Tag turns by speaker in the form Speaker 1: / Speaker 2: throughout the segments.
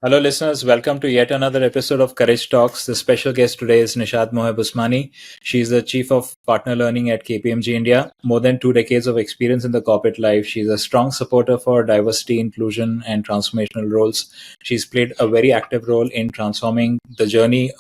Speaker 1: Hello, listeners. Welcome to yet another episode of Courage Talks. The special guest today is Nishath Moheb Usmani. She's the Chief of Partner Learning at KPMG India. More than 2 decades of experience in the corporate life. She's a strong supporter for diversity, inclusion, and transformational roles. She's played a very active role in transforming the journey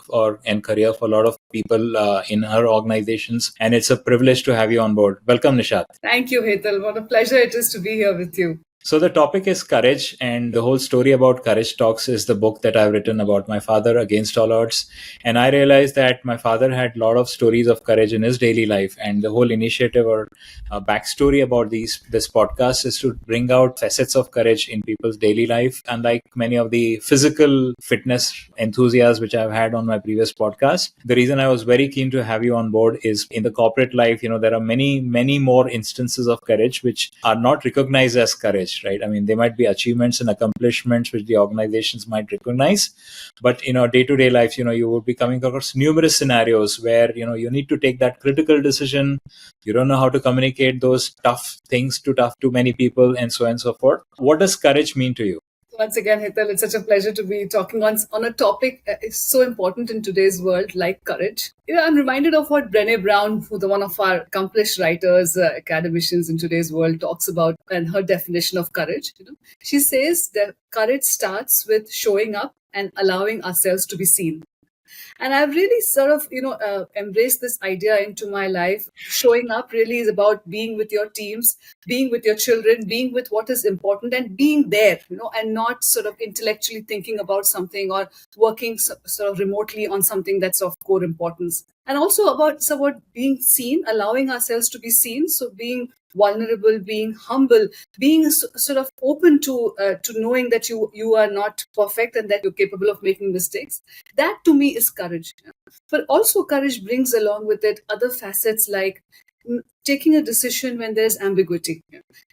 Speaker 1: and career for a lot of people in her organizations. And it's a privilege to have you on board. Welcome, Nishath.
Speaker 2: Thank you, Hetal. What a pleasure it is to be here with you.
Speaker 1: So the topic is courage, and the whole story about Courage Talks is the book that I've written about my father, Against All Odds. And I realized that my father had a lot of stories of courage in his daily life, and the whole initiative or backstory about this podcast is to bring out facets of courage in people's daily life. Unlike many of the physical fitness enthusiasts which I've had on my previous podcast, the reason I was very keen to have you on board is in the corporate life, there are many more instances of courage which are not recognized as courage. Right? I mean, there might be achievements and accomplishments which the organizations might recognize, but day-to-day life, you would be coming across numerous scenarios where you need to take that critical decision. You don't know how to communicate those tough things to many people, and so on and so forth. What does courage mean to you?
Speaker 2: Once again, Hetal, it's such a pleasure to be talking on a topic that is so important in today's world, like courage. I'm reminded of what Brené Brown, one of our accomplished writers, academicians in today's world, talks about and her definition of courage. She says that courage starts with showing up and allowing ourselves to be seen. And I've really sort of, embraced this idea into my life. Showing up really is about being with your teams, being with your children, being with what is important and being there, and not sort of intellectually thinking about something or working sort of remotely on something that's of core importance. And also about being seen, allowing ourselves to be seen. So being vulnerable, being humble, being sort of open to knowing that you are not perfect and that you're capable of making mistakes. That to me is courage. But also courage brings along with it other facets like taking a decision when there's ambiguity.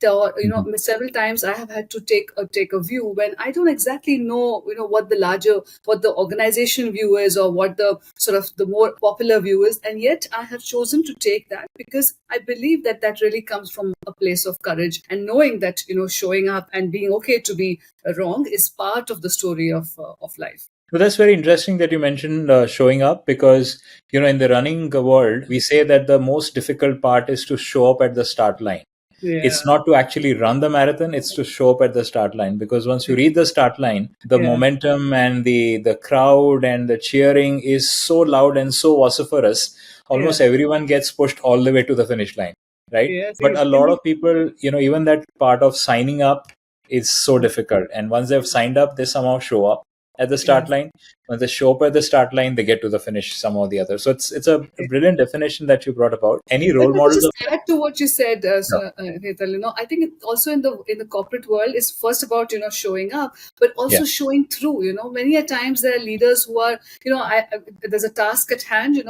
Speaker 2: So, several times I have had to take a view when I don't exactly know, what the organization view is or what the sort of the more popular view is, and yet I have chosen to take that because I believe that really comes from a place of courage and knowing that showing up and being okay to be wrong is part of the story of life.
Speaker 1: Well, that's very interesting that you mentioned showing up because, in the running world, we say that the most difficult part is to show up at the start line.
Speaker 2: Yeah.
Speaker 1: It's not to actually run the marathon, it's to show up at the start line. Because once you reach the start line, the momentum and the crowd and the cheering is so loud and so vociferous, almost everyone gets pushed all the way to the finish line, right?
Speaker 2: Yes,
Speaker 1: But a lot of people, even that part of signing up is so difficult. And once they've signed up, they somehow show up at the start line. When they show up at the start line, they get to the finish somehow or the other. So it's a brilliant definition that you brought about. Any role models?
Speaker 2: Just add to what you said, Hetal, I think it also in the corporate world is first about showing up, but also showing through. Many a times there are leaders who are there's a task at hand.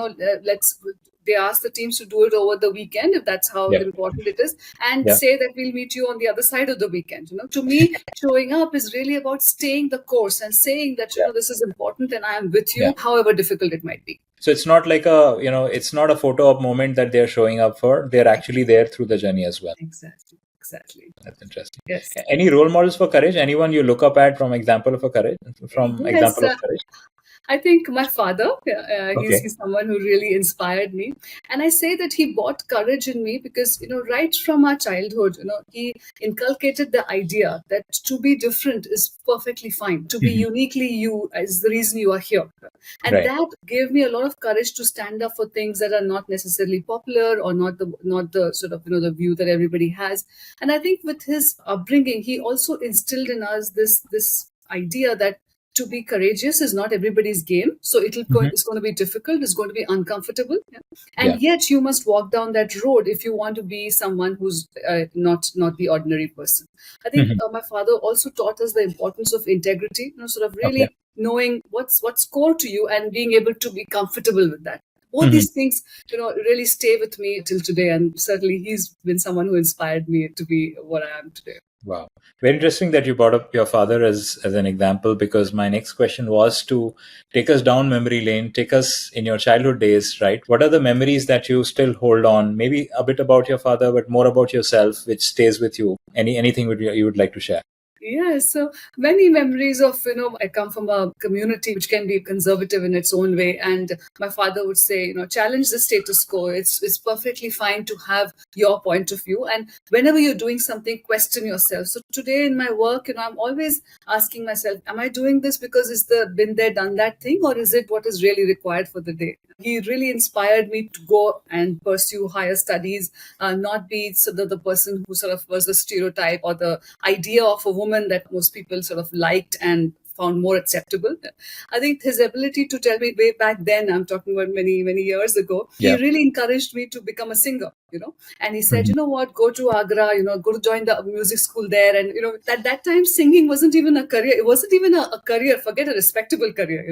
Speaker 2: They ask the teams to do it over the weekend if that's how important it is, and say that we'll meet you on the other side of the weekend. To me, showing up is really about staying the course and saying that this is important and I am with you, however difficult it might be.
Speaker 1: So it's not like it's not a photo op moment that they're showing up for. They're actually there through the journey as well.
Speaker 2: Exactly.
Speaker 1: That's interesting.
Speaker 2: Yes.
Speaker 1: Any role models for courage? Anyone you look up at from example of courage?
Speaker 2: I think my father, he's someone who really inspired me. And I say that he brought courage in me because, right from our childhood, he inculcated the idea that to be different is perfectly fine. To be uniquely you is the reason you are here. And that gave me a lot of courage to stand up for things that are not necessarily popular or not the sort of, the view that everybody has. And I think with his upbringing, he also instilled in us this idea that to be courageous is not everybody's game. So it's going to be difficult. It's going to be uncomfortable. And yet you must walk down that road if you want to be someone who's not the ordinary person. I think my father also taught us the importance of integrity, sort of really knowing what's core to you and being able to be comfortable with that. All these things, really stay with me till today. And certainly he's been someone who inspired me to be what I am today.
Speaker 1: Wow. Very interesting that you brought up your father as an example, because my next question was to take us down memory lane, take us in your childhood days, right? What are the memories that you still hold on? Maybe a bit about your father, but more about yourself, which stays with you. Anything you would like to share?
Speaker 2: Yes, so many memories of, I come from a community which can be conservative in its own way. And my father would say, challenge the status quo. It's perfectly fine to have your point of view. And whenever you're doing something, question yourself. So today in my work, I'm always asking myself, am I doing this because it's the been there, done that thing, or is it what is really required for the day? He really inspired me to go and pursue higher studies, not be sort of the person who sort of was the stereotype or the idea of a woman that most people sort of liked and found more acceptable. I think his ability to tell me way back then, I'm talking about many, many years ago, he
Speaker 1: Yeah.
Speaker 2: really encouraged me to become a singer, and he said,
Speaker 1: Mhm.
Speaker 2: you know what, go to Agra, go to join the music school there. And, at that time, singing wasn't even a career. It wasn't even a career, forget a respectable career.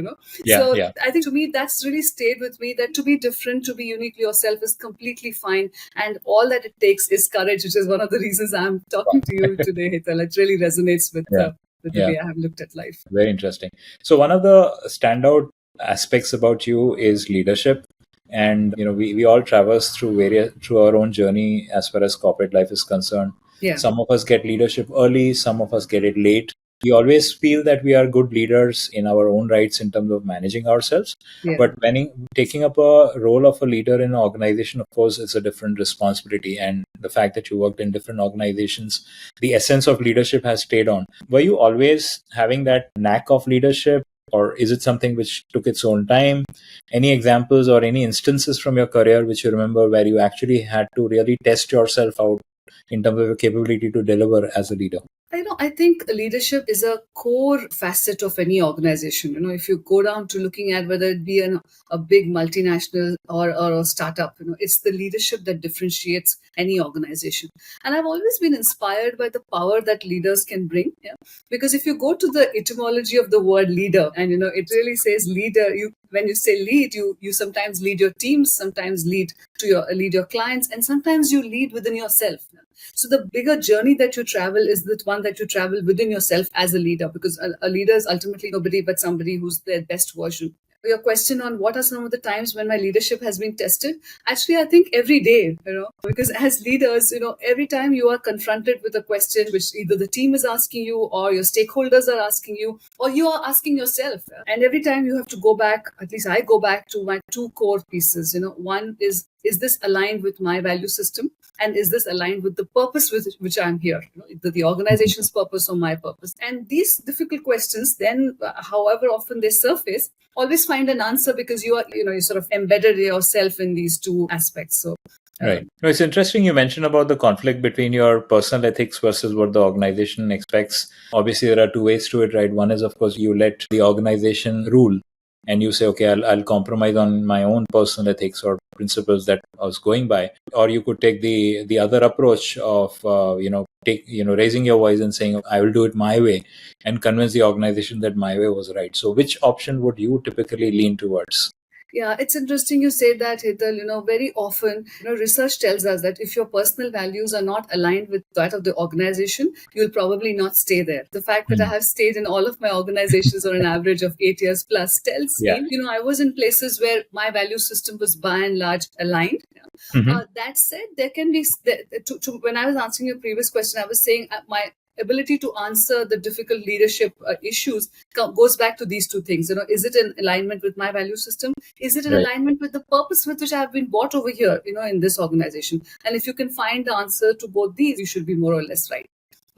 Speaker 1: Yeah.
Speaker 2: So
Speaker 1: Yeah.
Speaker 2: I think to me, that's really stayed with me, that to be different, to be uniquely yourself is completely fine. And all that it takes is courage, which is one of the reasons I'm talking to you today, Hital. It really resonates
Speaker 1: Yeah.
Speaker 2: with the
Speaker 1: Yeah.
Speaker 2: way I have looked at life.
Speaker 1: Very interesting. So one of the standout aspects about you is leadership. And we all traverse through our own journey as far as corporate life is concerned.
Speaker 2: Yeah.
Speaker 1: Some of us get leadership early, some of us get it late. We always feel that we are good leaders in our own rights in terms of managing ourselves.
Speaker 2: Yeah.
Speaker 1: But taking up a role of a leader in an organization, of course, it's a different responsibility. And the fact that you worked in different organizations, the essence of leadership has stayed on. Were you always having that knack of leadership, or is it something which took its own time? Any examples or any instances from your career which you remember where you actually had to really test yourself out in terms of your capability to deliver as a leader?
Speaker 2: I think leadership is a core facet of any organization. If you go down to looking at whether it be a big multinational or a startup, it's the leadership that differentiates any organization. And I've always been inspired by the power that leaders can bring. Yeah? Because if you go to the etymology of the word leader, and it really says leader, when you say lead, you sometimes lead your teams, sometimes lead your clients, and sometimes you lead within yourself. So the bigger journey that you travel is the one that you travel within yourself as a leader, because a leader is ultimately nobody but somebody who's their best version. Your question on what are some of the times when my leadership has been tested? Actually, I think every day, because as leaders, every time you are confronted with a question which either the team is asking you or your stakeholders are asking you or you are asking yourself. And every time you have to go back, at least I go back to my two core pieces. One is this aligned with my value system? And is this aligned with the purpose with which I'm here, the organization's purpose or my purpose? And these difficult questions then, however often they surface, always find an answer, because you sort of embedded yourself in these two aspects. So
Speaker 1: Right. No, it's interesting you mentioned about the conflict between your personal ethics versus what the organization expects. Obviously, there are two ways to it, right? One is, of course, you let the organization rule and you say, okay, I'll compromise on my own personal ethics or principles that I was going by. Or you could take the other approach of, raising your voice and saying, I will do it my way and convince the organization that my way was right. So which option would you typically lean towards?
Speaker 2: yeah, it's interesting you say that, Hital. Very often, research tells us that if your personal values are not aligned with that of the organization, you'll probably not stay there. The fact that I
Speaker 1: Hmm.
Speaker 2: have stayed in all of my organizations on an average of 8 years plus tells
Speaker 1: Yeah.
Speaker 2: me, I was in places where my value system was by and large aligned.
Speaker 1: Hmm.
Speaker 2: That said, there can be, when I was answering your previous question, I was saying my ability to answer the difficult leadership issues goes back to these two things. Is it in alignment with my value system? Is it in
Speaker 1: Right.
Speaker 2: alignment with the purpose with which I have been brought over here, in this organization? And if you can find the answer to both these, you should be more or less right.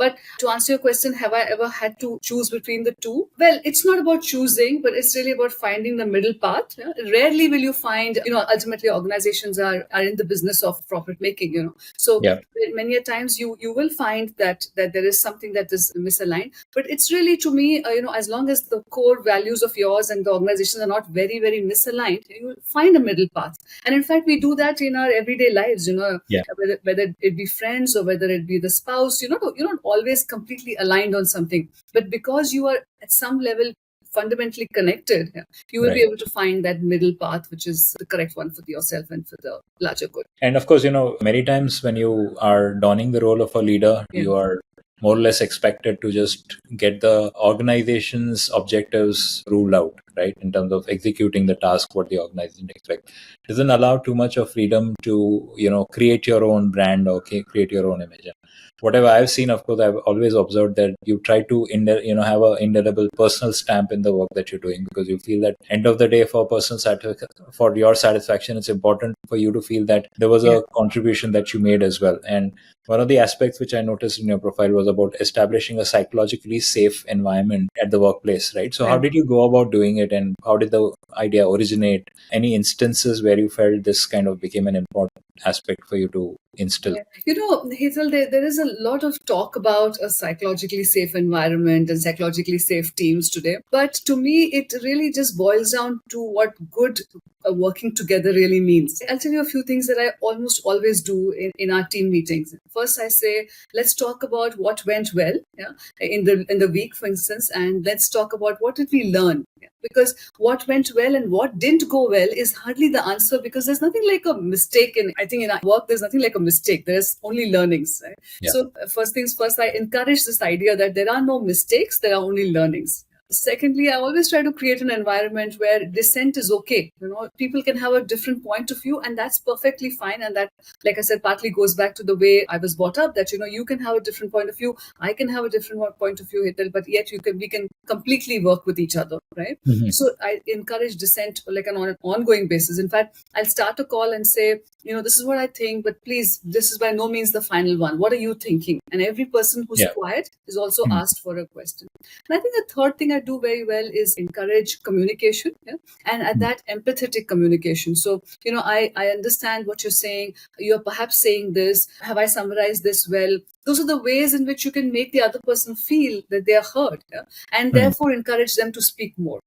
Speaker 2: But to answer your question, have I ever had to choose between the two? Well, it's not about choosing, but it's really about finding the middle path. Yeah? Rarely will you find, ultimately organizations are in the business of profit making, So
Speaker 1: Yeah.
Speaker 2: many a times you will find that there is something that is misaligned. But it's really, to me, as long as the core values of yours and the organization are not very, very misaligned, you will find a middle path. And in fact, we do that in our everyday lives,
Speaker 1: Yeah.
Speaker 2: whether it be friends or whether it be the spouse. You're not always completely aligned on something, but because you are at some level fundamentally connected, yeah, you will be
Speaker 1: Right.
Speaker 2: able to find that middle path, which is the correct one for yourself and for the larger good.
Speaker 1: And of course, many times when you are donning the role of a leader,
Speaker 2: Yeah.
Speaker 1: you are more or less expected to just get the organization's objectives ruled out, right? In terms of executing the task, what the organization expects. Doesn't allow too much of freedom to, create your own brand or create your own image. whatever I've seen, of course, I've always observed that you try to have an indelible personal stamp in the work that you're doing, because you feel that end of the day, for for your satisfaction, it's important for you to feel that there was a contribution that you made as well. And one of the aspects which I noticed in your profile was about establishing a psychologically safe environment at the workplace, right? So how did you go about doing it, and how did the idea originate? Any instances where you felt this kind of became an important aspect for you to instill?
Speaker 2: Hazel, there is a lot of talk about a psychologically safe environment and psychologically safe teams today. But to me, it really just boils down to what good working together really means. I'll tell you a few things that I almost always do in our team meetings. First, I say, let's talk about what went well, in the week, for instance, and let's talk about what did we learn. Because what went well and what didn't go well is hardly the answer, because there's nothing like a mistake. I think in our work, there's nothing like a mistake. There's only learnings. Right?
Speaker 1: Yeah.
Speaker 2: So first things first, I encourage this idea that there are no mistakes, there are only learnings. Secondly, I always try to create an environment where dissent is okay. People can have a different point of view, and that's perfectly fine. And that, like I said, partly goes back to the way I was brought up, that, you can have a different point of view. I can have a different point of view, Hital, but yet we can completely work with each other, right?
Speaker 1: Mm-hmm.
Speaker 2: So I encourage dissent like on an ongoing basis. In fact, I'll start a call and say, this is what I think, but please, this is by no means the final one. What are you thinking? And every person who's quiet is also asked for a question. And I think the third thing I do very well is encourage communication, and at that, empathetic communication. So, I understand what you're saying. You're perhaps saying this. Have I summarized this well? Those are the ways in which you can make the other person feel that they are heard, and therefore encourage them to speak more.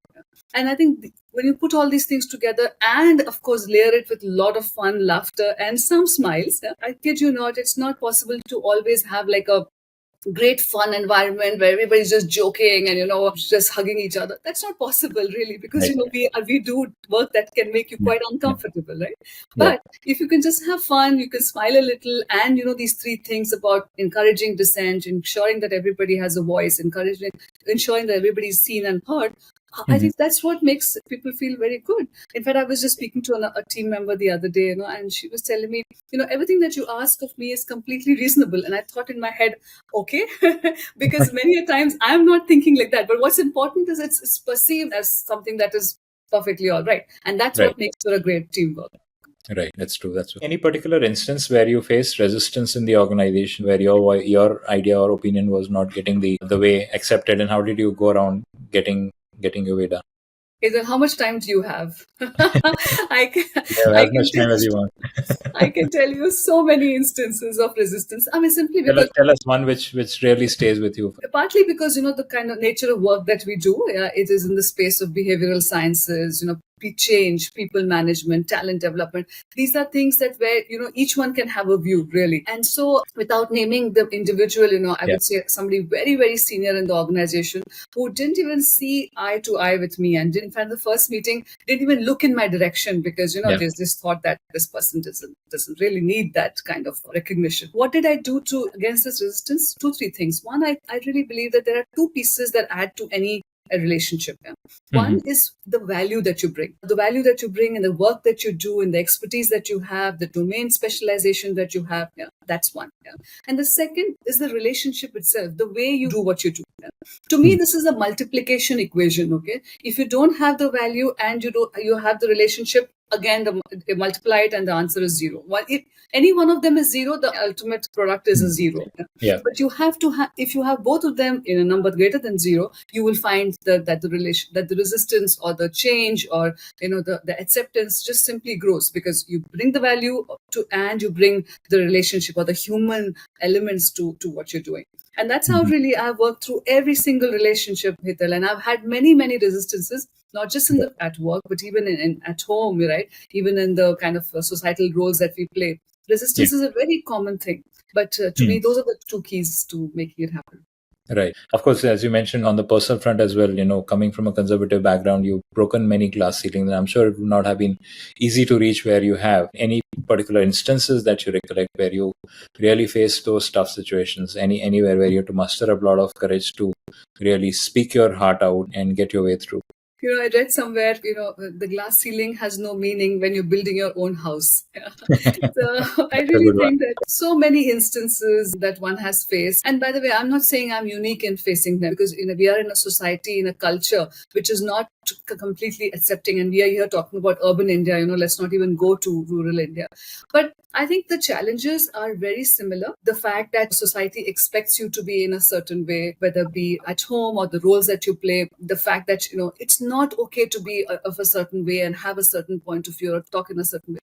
Speaker 2: And I think when you put all these things together and, of course, layer it with a lot of fun, laughter, and some smiles, I kid you not, it's not possible to always have like a great fun environment where everybody's just joking and just hugging each other. That's not possible, really, because we do work that can make you quite uncomfortable, right? But if you can just have fun, you can smile a little, and these three things about encouraging dissent, ensuring that everybody has a voice, ensuring that everybody's seen and heard. I think that's what makes people feel very good. In fact, I was just speaking to a team member the other day, and she was telling me, everything that you ask of me is completely reasonable. And I thought in my head, okay, because many a times I'm not thinking like that. But what's important is it's perceived as something that is perfectly all right. And that's what makes for a great teamwork.
Speaker 1: Right, that's true. Any particular instance where you faced resistance in the organization, where your idea or opinion was not getting the way accepted, and how did you go around getting your way done?
Speaker 2: Then how much time do you have?
Speaker 1: I can, as much time as you want.
Speaker 2: I can tell you so many instances of resistance. I mean, simply because...
Speaker 1: Tell us one which really stays with you.
Speaker 2: Partly because, the kind of nature of work that we do, it is in the space of behavioral sciences, change, people management, talent development. These are things that where, each one can have a view, really. And so without naming the individual, I would say somebody very, very senior in the organization who didn't even see eye to eye with me, and in fact, the first meeting didn't even look in my direction, because, they just thought that this person doesn't really need that kind of recognition. What did I do against this resistance? 2-3 things. One, I really believe that there are two pieces that add to any a relationship. One is the value that you bring. The value that you bring in the work that you do, in the expertise that you have, the domain specialization that you have. That's one. And the second is the relationship itself, the way you do what you do. To me, this is a multiplication equation. Okay, if you don't have the value and you have the relationship, again, they multiply it and the answer is zero. If any one of them is zero, the ultimate product is a zero. But you have to if you have both of them in a number greater than zero, you will find that the resistance or the change or the acceptance just simply grows, because you bring the value and you bring the relationship or the human elements to what you're doing. And that's how really I've worked through every single relationship, Hital. And I've had many, many resistances, not just at work, but even at home, right? Even in the kind of societal roles that we play. Resistance is a very common thing. But to me, those are the two keys to making it happen.
Speaker 1: Right. Of course, as you mentioned on the personal front as well, coming from a conservative background, you've broken many glass ceilings. And I'm sure it would not have been easy to reach where you have. Any particular instances that you recollect where you really faced those tough situations? Anywhere where you had to muster a lot of courage to really speak your heart out and get your way through?
Speaker 2: I read somewhere, the glass ceiling has no meaning when you're building your own house. Yeah. So I
Speaker 1: That's a
Speaker 2: really
Speaker 1: good one.
Speaker 2: think that so many instances that one has faced. And by the way, I'm not saying I'm unique in facing them, because we are in a society, in a culture which is not completely accepting. And we are here talking about urban India. Let's not even go to rural India. But I think the challenges are very similar. The fact that society expects you to be in a certain way, whether be at home or the roles that you play, the fact that, it's not okay to be of a certain way and have a certain point of view or talk in a certain way.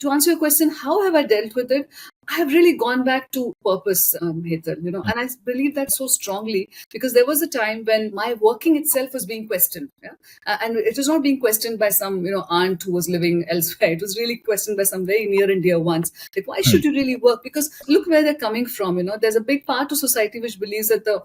Speaker 2: To answer your question, how have I dealt with it? I have really gone back to purpose, Hetal, and I believe that so strongly, because there was a time when my working itself was being questioned. Yeah? And it was not being questioned by some, aunt who was living elsewhere. It was really questioned by some very near and dear ones. Like, why
Speaker 1: Hmm.
Speaker 2: should you really work? Because look where they're coming from. There's a big part of society which believes that the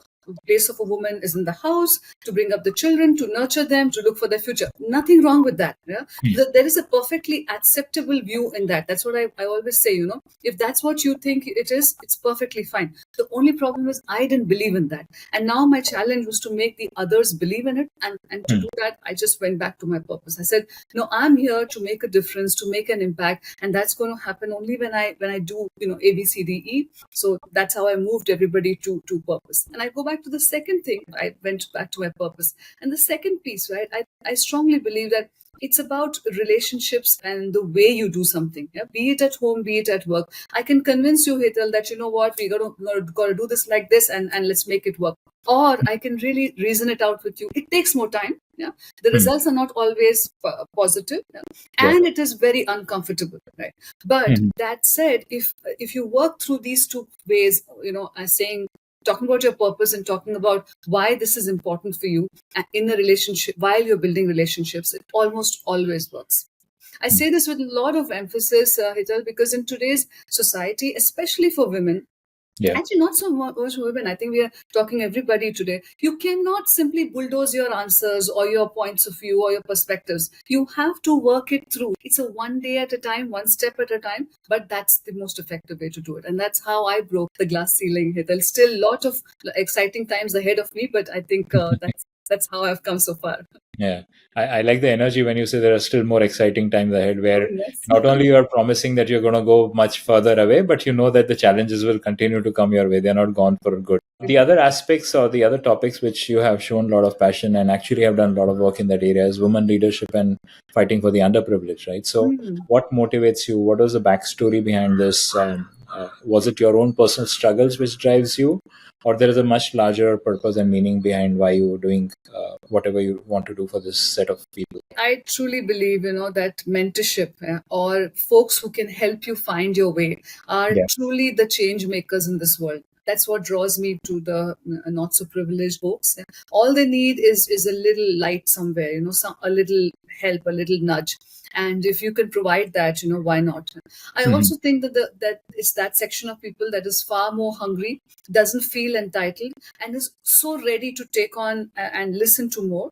Speaker 2: place of a woman is in the house, to bring up the children, to nurture them, to look for their future. Nothing wrong with that. Yeah?
Speaker 1: Hmm.
Speaker 2: There is a perfectly acceptable view in that. That's what I always say. If that's what you think it is, it's perfectly fine. The only problem is I didn't believe in that. And now my challenge was to make the others believe in it. And to
Speaker 1: Hmm.
Speaker 2: do that, I just went back to my purpose. I said, I'm here to make a difference, to make an impact. And that's going to happen only when I do, A, B, C, D, E. So that's how I moved everybody to purpose. And I go back to the second thing. I went back to my purpose. And the second piece, right? I strongly believe that it's about relationships and the way you do something. Yeah? Be it at home, be it at work. I can convince you, Hital, that you know what, we got to do this like this, and let's make it work. Or I can really reason it out with you. It takes more time. Yeah, the
Speaker 1: Hmm.
Speaker 2: results are not always positive, yeah?
Speaker 1: Yeah.
Speaker 2: And it is very uncomfortable, right? But
Speaker 1: Hmm.
Speaker 2: that said, if you work through these two ways, as saying, talking about your purpose and talking about why this is important for you in a relationship while you're building relationships, it almost always works. I
Speaker 1: Hmm.
Speaker 2: say this with a lot of emphasis, Hital, because in today's society, especially for women,
Speaker 1: Yeah.
Speaker 2: actually not so much women, I think we are talking everybody today, you cannot simply bulldoze your answers or your points of view or your perspectives. You have to work it through. It's a one day at a time, one step at a time, but that's the most effective way to do it. And that's how I broke the glass ceiling, Hital. Still a lot of exciting times ahead of me, but I think that's how I've come so far.
Speaker 1: Yeah, I like the energy when you say there are still more exciting times ahead,
Speaker 2: Oh
Speaker 1: where
Speaker 2: yes.
Speaker 1: not only you are promising that you're going to go much further away, but you know that the challenges will continue to come your way. They're not gone for good. The other aspects or the other topics which you have shown a lot of passion and actually have done a lot of work in that area is women leadership and fighting for the underprivileged, right? So,
Speaker 2: Hmm.
Speaker 1: what motivates you? What was the backstory behind this? Was it your own personal struggles which drives you, or there is a much larger purpose and meaning behind why you're doing whatever you want to do for this set of people?
Speaker 2: I truly believe, that mentorship, or folks who can help you find your way are
Speaker 1: Yeah.
Speaker 2: truly the change makers in this world. That's what draws me to the not so privileged folks. Yeah. All they need is a little light somewhere, a little help, a little nudge. And if you can provide that, why not? I
Speaker 1: Mhm.
Speaker 2: also think that it's that section of people that is far more hungry, doesn't feel entitled, and is so ready to take on and listen to more.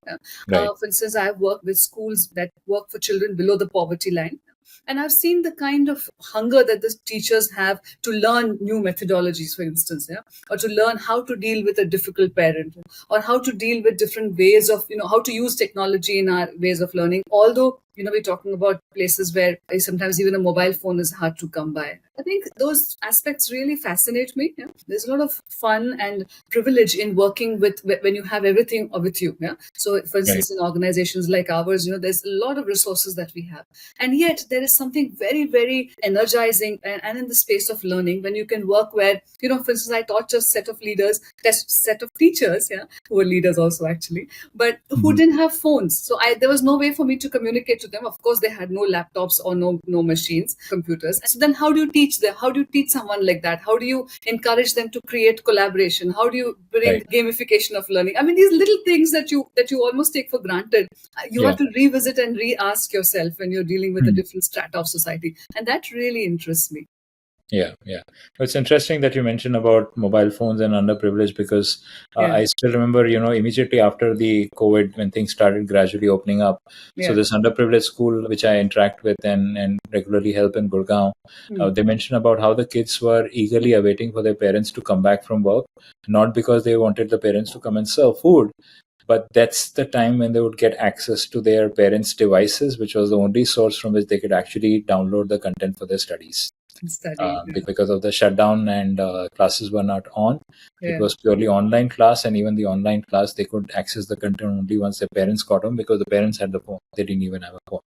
Speaker 1: Right.
Speaker 2: For instance, I've worked with schools that work for children below the poverty line. And I've seen the kind of hunger that the teachers have to learn new methodologies, for instance, yeah, or to learn how to deal with a difficult parent, or how to deal with different ways of, how to use technology in our ways of learning. Although, we're talking about places where sometimes even a mobile phone is hard to come by. I think those aspects really fascinate me. Yeah? There's a lot of fun and privilege in working with when you have everything with you. Yeah. So, for
Speaker 1: Right.
Speaker 2: instance, in organizations like ours, there's a lot of resources that we have, and yet there is something very, very energizing and in the space of learning when you can work where, for instance, I taught a set of leaders, test set of teachers, yeah, who were leaders also actually, but who
Speaker 1: Mhm.
Speaker 2: didn't have phones. So there was no way for me to communicate to them. Of course, they had no laptops or no machines, computers. So then how do you teach them? How do you teach someone like that? How do you encourage them to create collaboration? How do you bring
Speaker 1: Right.
Speaker 2: gamification of learning? I mean, these little things that you almost take for granted, you
Speaker 1: Yeah.
Speaker 2: have to revisit and re-ask yourself when you're dealing with a
Speaker 1: Hmm.
Speaker 2: different strata of society. And that really interests me.
Speaker 1: Yeah, yeah. It's interesting that you mentioned about mobile phones and underprivileged because
Speaker 2: Yeah.
Speaker 1: I still remember, immediately after the COVID, when things started gradually opening up. So
Speaker 2: Yeah.
Speaker 1: this underprivileged school, which I interact with and regularly help in Gurgaon,
Speaker 2: Hmm.
Speaker 1: they mentioned about how the kids were eagerly awaiting for their parents to come back from work, not because they wanted the parents to come and serve food, but that's the time when they would get access to their parents' devices, which was the only source from which they could actually download the content for their studies.
Speaker 2: Study.
Speaker 1: Because of the shutdown and classes were not on. It
Speaker 2: Yeah.
Speaker 1: was purely online class, and even the online class, they could access the content only once their parents got home, because the parents had the phone. They didn't even have a phone,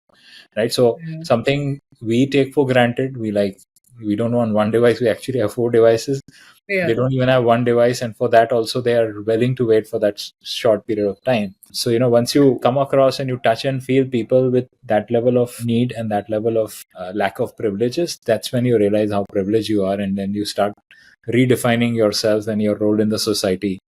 Speaker 1: right? So
Speaker 2: Yeah.
Speaker 1: something we take for granted, we don't want one device, we actually have 4 devices.
Speaker 2: Yeah.
Speaker 1: They don't even have one device, and for that also they are willing to wait for that short period of time. So once you come across and you touch and feel people with that level of need and that level of lack of privileges, that's when you realize how privileged you are, and then you start redefining yourself and your role in the society.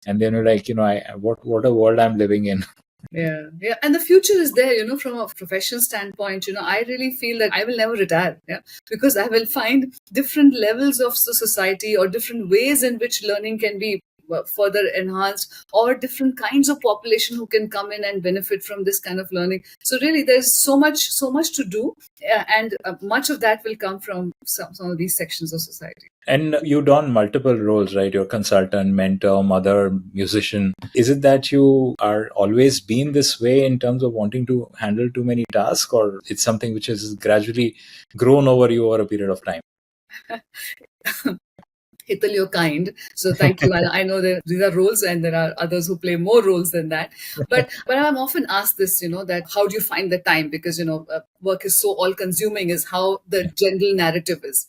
Speaker 1: And then you're like, what a world I'm living in.
Speaker 2: Yeah, yeah, and the future is there. From a professional standpoint, I really feel that I will never retire. Yeah, because I will find different levels of society, or different ways in which learning can be further enhanced, or different kinds of population who can come in and benefit from this kind of learning. So really, there's so much to do, and much of that will come from some of these sections of society.
Speaker 1: And you don multiple roles, right? You're consultant, mentor, mother, musician. Is it that you are always been this way in terms of wanting to handle too many tasks, or it's something which has gradually grown over you over a period of time?
Speaker 2: Hital, you're kind. So thank you. I know that these are roles, and there are others who play more roles than that. But I'm often asked this, that how do you find the time? Because, work is so all consuming, is how the general narrative is.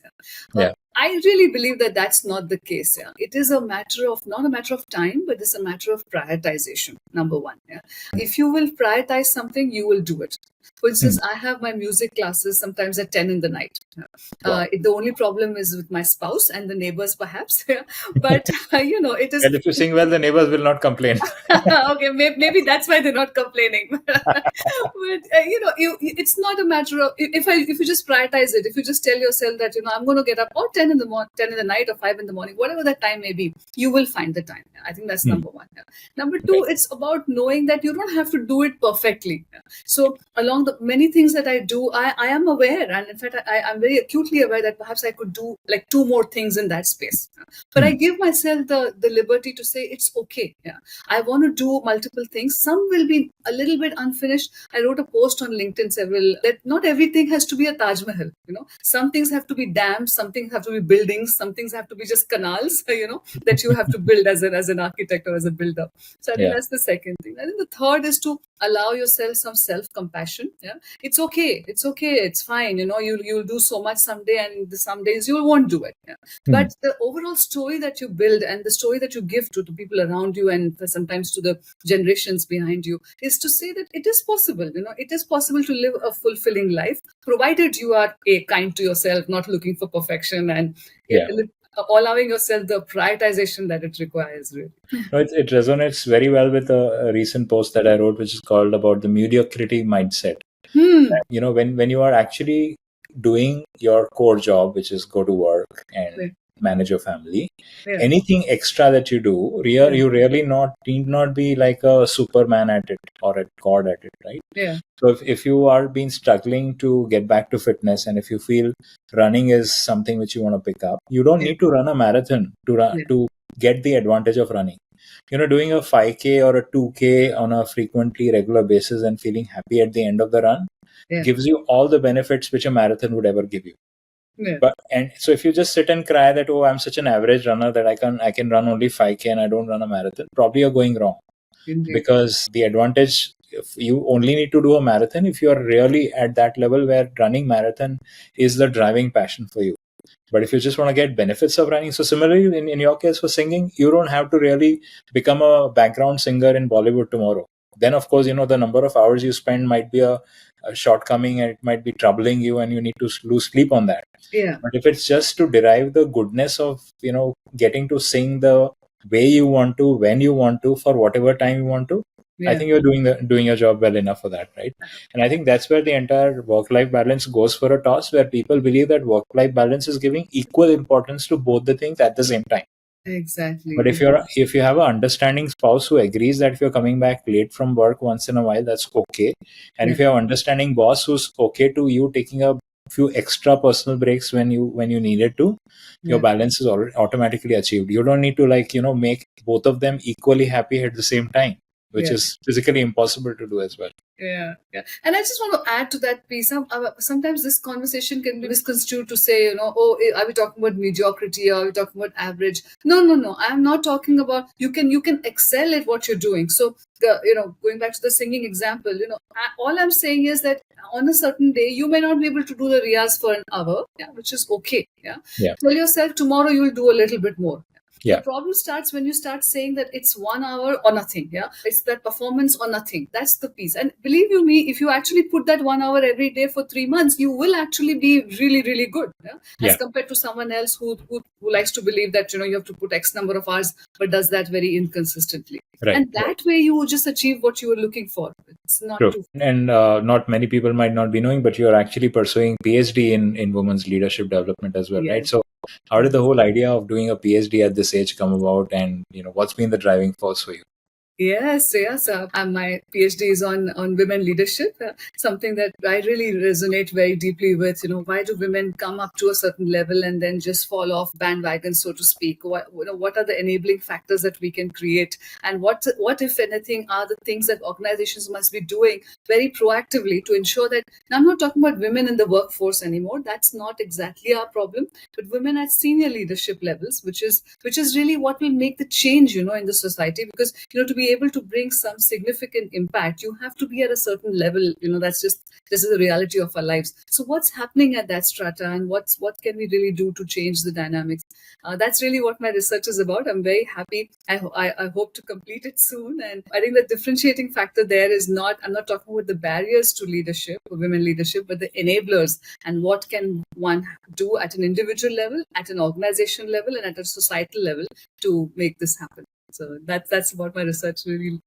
Speaker 1: Yeah.
Speaker 2: I really believe that that's not the case. Yeah. It is not a matter of time, but it's a matter of prioritization. Number one. Yeah. If you will prioritize something, you will do it. For instance, I have my music classes sometimes at 10 in the night.
Speaker 1: Wow.
Speaker 2: The only problem is with my spouse and the neighbors, perhaps. But, it is.
Speaker 1: And if you sing well, the neighbors will not complain.
Speaker 2: Okay, maybe that's why they're not complaining. But it's not a matter of, if you just prioritize it, if you just tell yourself that I'm going to get up or 10 in the night or 5 in the morning, whatever that time may be, you will find the time. I think that's number one. Number two, it's about knowing that you don't have to do it perfectly. So along the many things that I do, I am aware, and in fact I'm very acutely aware that perhaps I could do like 2 more things in that space. But I give myself the liberty to say it's okay. Yeah, I want to do multiple things. Some will be a little bit unfinished. I wrote a post on LinkedIn that not everything has to be a Taj Mahal. Some things have to be dams, some things have to be buildings, some things have to be just canals. That you have to build as an architect or as a builder. So I think that's the second thing. I think the third is to allow yourself some self-compassion. Yeah, it's okay. It's fine. You'll do so much someday, and some days you won't do it. Yeah. But the overall story that you build and the story that you give to the people around you, and sometimes to the generations behind you, is to say that it is possible. It is possible to live a fulfilling life, provided you are kind to yourself, not looking for perfection, and allowing yourself the prioritization that it requires. Really.
Speaker 1: No, it resonates very well with a recent post that I wrote, which is called about the mediocrity mindset. When you are actually doing your core job, which is go to work and manage your family, anything extra that you do, you really need not be like a superman at it or a god at it, right?
Speaker 2: Yeah.
Speaker 1: So if you are been struggling to get back to fitness, and if you feel running is something which you want to pick up, you don't need to run a marathon to get the advantage of running. Doing a 5K or a 2K on a frequently regular basis and feeling happy at the end of the run gives you all the benefits which a marathon would ever give you. And so if you just sit and cry that, oh, I'm such an average runner that I can run only 5K and I don't run a marathon, probably you're going wrong.
Speaker 2: Indeed.
Speaker 1: Because the advantage, if you only need to do a marathon if you are really at that level where running marathon is the driving passion for you. But if you just want to get benefits of running, so similarly in your case for singing, you don't have to really become a background singer in Bollywood tomorrow. Then of course, the number of hours you spend might be a shortcoming, and it might be troubling you, and you need to lose sleep on that. But if it's just to derive the goodness of getting to sing the way you want to, when you want to, for whatever time you want to, I think you're doing your job well enough for that, right? And I think that's where the entire work-life balance goes for a toss, where people believe that work-life balance is giving equal importance to both the things at the same time.
Speaker 2: Exactly.
Speaker 1: But if you have an understanding spouse who agrees that if you're coming back late from work once in a while, that's okay. And if you have understanding boss who's okay to you taking a few extra personal breaks when you needed to, your balance is automatically achieved. You don't need to make both of them equally happy at the same time. which is physically impossible to do as well.
Speaker 2: Yeah. And I just want to add to that piece. Sometimes this conversation can be misconstrued to say, oh, are we talking about mediocrity or are we talking about average? No, no, no. I'm not talking about you can excel at what you're doing. So going back to the singing example, all I'm saying is that on a certain day you may not be able to do the riyaz for an hour, which is okay.
Speaker 1: Yeah.
Speaker 2: Tell yourself tomorrow you will do a little bit more.
Speaker 1: Yeah.
Speaker 2: The problem starts when you start saying that it's 1 hour or nothing. It's that performance or nothing. That's the piece. And believe you me, if you actually put that 1 hour every day for 3 months, you will actually be really, really good. As compared to someone else who likes to believe that you have to put X number of hours, but does that very inconsistently.
Speaker 1: Right.
Speaker 2: And that way you will just achieve what you were looking for. It's not
Speaker 1: true.
Speaker 2: too.
Speaker 1: And not many people might not be knowing, but you're actually pursuing PhD in women's leadership development as well, right? So how did the whole idea of doing a PhD at this age come about, and what's been the driving force for you?
Speaker 2: Yes. My PhD is on women leadership, something that I really resonate very deeply with. Why do women come up to a certain level and then just fall off bandwagon, so to speak? What are the enabling factors that we can create? And what if anything, are the things that organizations must be doing very proactively to ensure that, now I'm not talking about women in the workforce anymore. That's not exactly our problem, but women at senior leadership levels, which is really what will make the change, in the society. Because, to be able to bring some significant impact, you have to be at a certain level. This is the reality of our lives. So what's happening at that strata, and what can we really do to change the dynamics? That's really what my research is about. I'm very happy. I hope to complete it soon. And I think the differentiating factor there is I'm not talking about the barriers to leadership or women leadership, but the enablers, and what can one do at an individual level, at an organization level, and at a societal level to make this happen. So that's about my research. Really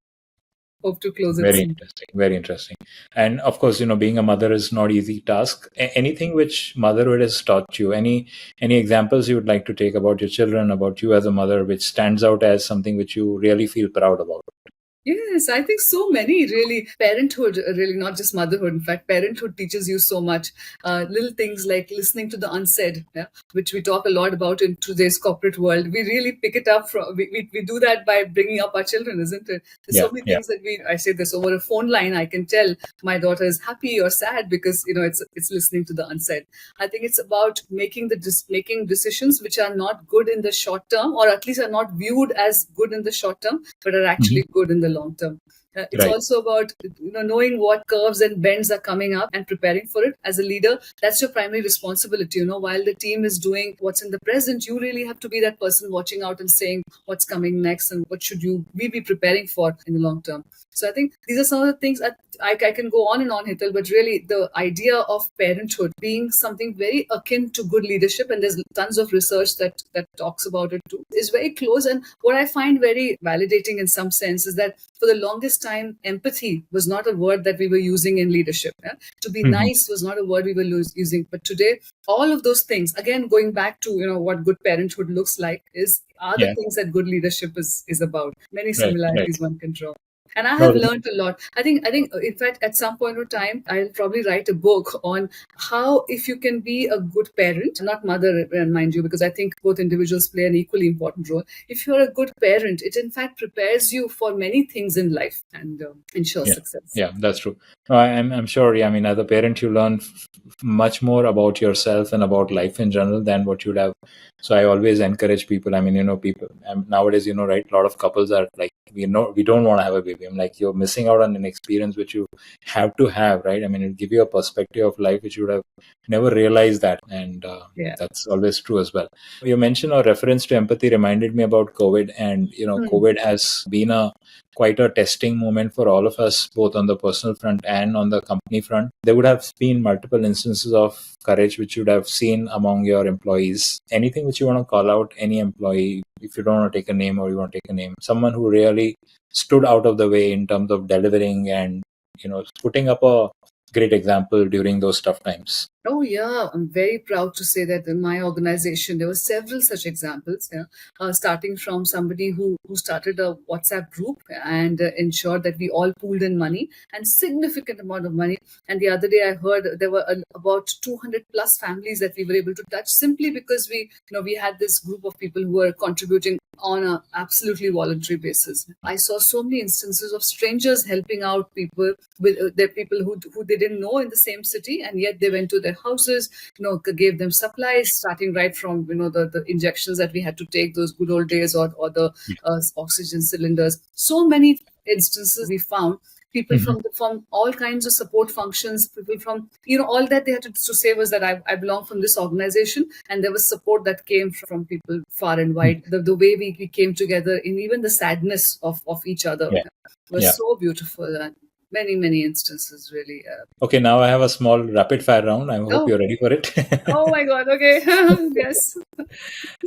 Speaker 2: hope to close it
Speaker 1: Very
Speaker 2: soon.
Speaker 1: interesting. Very interesting. And of course, being a mother is not easy task. Anything which motherhood has taught you, any examples you would like to take about your children, about you as a mother, which stands out as something which you really feel proud about?
Speaker 2: Yes, I think so many really. Parenthood, really, not just motherhood. In fact, parenthood teaches you so much. Little things like listening to the unsaid, which we talk a lot about in today's corporate world. We really pick it up from, we do that by bringing up our children, isn't it? There's so many things that I say this over a phone line. I can tell my daughter is happy or sad because, it's listening to the unsaid. I think it's about making decisions which are not good in the short term, or at least are not viewed as good in the short term, but are actually good in the long term. It's also about knowing what curves and bends are coming up and preparing for it. As a leader, that's your primary responsibility. While the team is doing what's in the present, you really have to be that person watching out and saying what's coming next and what should we be preparing for in the long term. So I think these are some of the things I can go on and on, Hital, but really the idea of parenthood being something very akin to good leadership, and there's tons of research that talks about it too, is very close. And what I find very validating in some sense is that for the longest time, empathy was not a word that we were using in leadership. To be nice was not a word we were using. But today, all of those things, again, going back to what good parenthood looks like, are the things that good leadership is about. Many similarities one can draw. And I have learned a lot. I think, in fact, at some point of time, I'll probably write a book on how, if you can be a good parent, not mother, mind you, because I think both individuals play an equally important role. If you're a good parent, it in fact prepares you for many things in life and ensures success.
Speaker 1: Yeah, that's true. I'm sure. Yeah, I mean, as a parent, you learn much more about yourself and about life in general than what you'd have. So I always encourage people. I mean, people nowadays, right? A lot of couples are like, we don't want to have a baby. I'm like, you're missing out on an experience which you have to have, right? I mean, it'll give you a perspective of life which you would have never realized that, and that's always true as well. You mentioned a reference to empathy reminded me about COVID, and COVID has been quite a testing moment for all of us, both on the personal front and on the company front. There would have been multiple instances of courage which you would have seen among your employees. Anything which you want to call out, any employee, if you don't want to take a name or you want to take a name, someone who really stood out of the way in terms of delivering and putting up a great example during those tough times.
Speaker 2: Oh, yeah. I'm very proud to say that in my organization, there were several such examples, starting from somebody who started a WhatsApp group and ensured that we all pooled in money, and significant amount of money. And the other day I heard there were about 200 plus families that we were able to touch simply because we had this group of people who were contributing on a absolutely voluntary basis. I saw so many instances of strangers helping out people with their people who they didn't know in the same city, and yet they went to their houses, gave them supplies, starting right from the injections that we had to take, those good old days, or the oxygen cylinders. So many instances we found people
Speaker 1: Mhm.
Speaker 2: from all kinds of support functions, people from all that they had to say was that I belong from this organization, and there was support that came from people far and wide. The way we came together in even the sadness of each other
Speaker 1: Yeah.
Speaker 2: was
Speaker 1: Yeah.
Speaker 2: so beautiful, and many instances really.
Speaker 1: Okay, now I have a small rapid fire round. I hope
Speaker 2: Oh,
Speaker 1: you're ready for it.
Speaker 2: oh my God. Okay. Yes.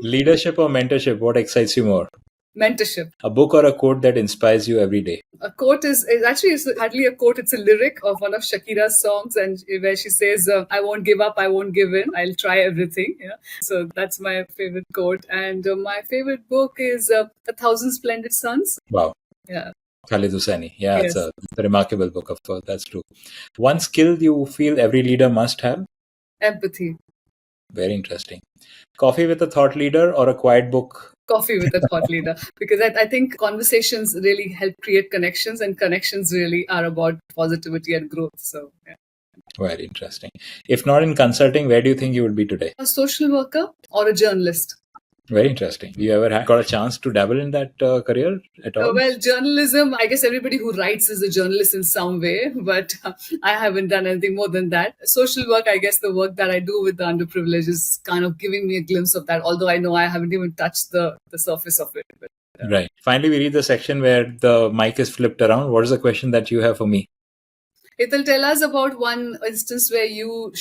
Speaker 1: Leadership or mentorship, what excites you more?
Speaker 2: Mentorship.
Speaker 1: A book or a quote that inspires you every day?
Speaker 2: A quote is actually, it's hardly a quote, it's a lyric of one of Shakira's songs, and where she says, I won't give up, I won't give in, I'll try everything. So that's my favorite quote. And my favorite book is A Thousand Splendid Suns.
Speaker 1: Wow.
Speaker 2: Yeah.
Speaker 1: Khalid Hosseini. Yeah,
Speaker 2: Yes.
Speaker 1: it's a remarkable book, of course. That's true. One skill you feel every leader must have?
Speaker 2: Empathy.
Speaker 1: Very interesting. Coffee with a thought leader or a quiet book?
Speaker 2: Coffee with a thought leader, because I think conversations really help create connections, and connections really are about positivity and growth. So, yeah.
Speaker 1: Very interesting. If not in consulting, where do you think you would be today?
Speaker 2: A social worker or a journalist?
Speaker 1: Very interesting. You ever got a chance to dabble in that career at all?
Speaker 2: Well, journalism, I guess everybody who writes is a journalist in some way, but I haven't done anything more than that. Social work, I guess the work that I do with the underprivileged is kind of giving me a glimpse of that, although I know I haven't even touched the surface of it. But,
Speaker 1: Right. Finally, we read the section where the mic is flipped around. What is the question that you have for me?
Speaker 2: it'll tell us about one instance where you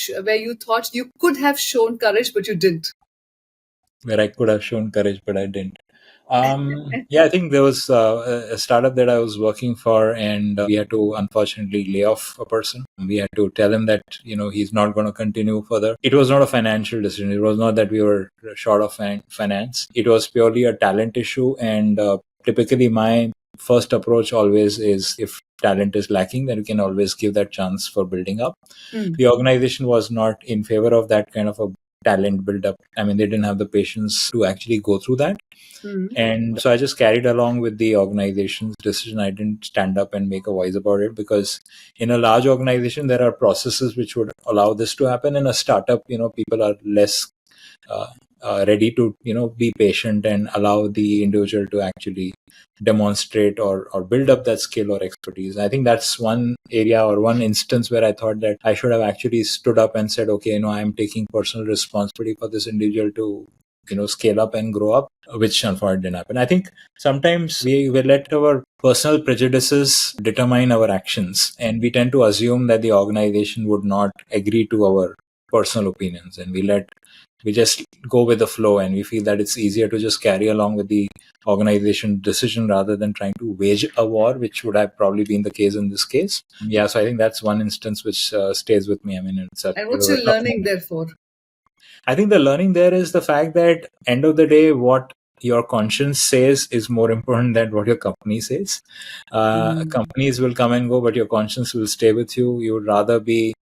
Speaker 2: thought you could have shown courage, but you didn't.
Speaker 1: Where I could have shown courage, but I didn't. Yeah, I think there was a startup that I was working for, and we had to unfortunately lay off a person. We had to tell him that he's not going to continue further. It was not a financial decision. It was not that we were short of finance. It was purely a talent issue, and typically my first approach always is, if talent is lacking, then we can always give that chance for building up. The organization was not in favor of that kind of a talent build up. I mean, they didn't have the patience to actually go through that. And so I just carried along with the organization's decision. I didn't stand up and make a voice about it, because in a large organization, there are processes which would allow this to happen. In a startup, people are less ready to, be patient and allow the individual to actually demonstrate or build up that skill or expertise. I think that's one area or one instance where I thought that I should have actually stood up and said, okay, I'm taking personal responsibility for this individual to scale up and grow up, which unfortunately didn't happen. I think sometimes we let our personal prejudices determine our actions, and we tend to assume that the organization would not agree to our personal opinions, and we just go with the flow, and we feel that it's easier to just carry along with the organization decision rather than trying to wage a war, which would have probably been the case in this case. Yeah, so I think that's one instance which stays with me. I mean,
Speaker 2: And what's your learning therefore?
Speaker 1: I think the learning there is the fact that end of the day, what your conscience says is more important than what your company says. Companies will come and go, but your conscience will stay with you. You would rather be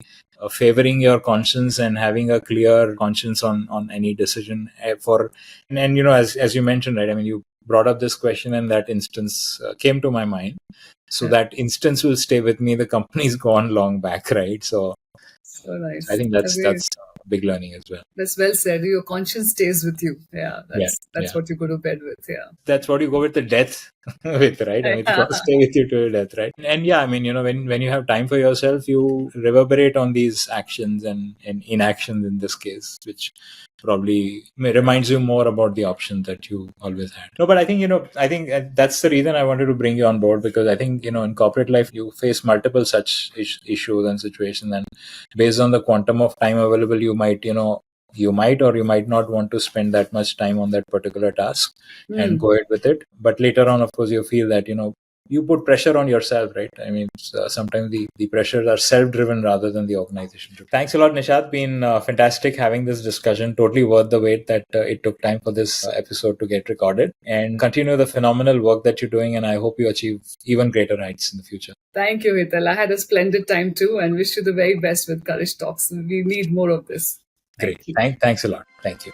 Speaker 1: favoring your conscience and having a clear conscience on any decision and as you mentioned, right? I mean, you brought up this question, and that instance came to my mind. So that instance will stay with me. The company's gone long back, right? So
Speaker 2: Nice.
Speaker 1: I think that's a big learning as well.
Speaker 2: That's well said. Your conscience stays with you. Yeah, that's what you go to bed with. Yeah,
Speaker 1: that's what you go with the death with, right? I mean, it's going to stay with you till death, right? And yeah, I mean, when you have time for yourself, you reverberate on these actions and inactions in this case, which probably reminds you more about the option that you always had. No, but I think that's the reason I wanted to bring you on board, because I think in corporate life you face multiple such issues and situations, and based on the quantum of time available, you might or you might not want to spend that much time on that particular task and go ahead with it. But later on, of course, you feel that you put pressure on yourself, right? I mean, sometimes the pressures are self-driven rather than the organization. Thanks a lot, Nishath. Been fantastic having this discussion. Totally worth the wait that it took time for this episode to get recorded. And continue the phenomenal work that you're doing, and I hope you achieve even greater heights in the future.
Speaker 2: Thank you, Hital. I had a splendid time too, and wish you the very best with Courage Talks. We need more of this.
Speaker 1: Great. Thanks a lot. Thank you.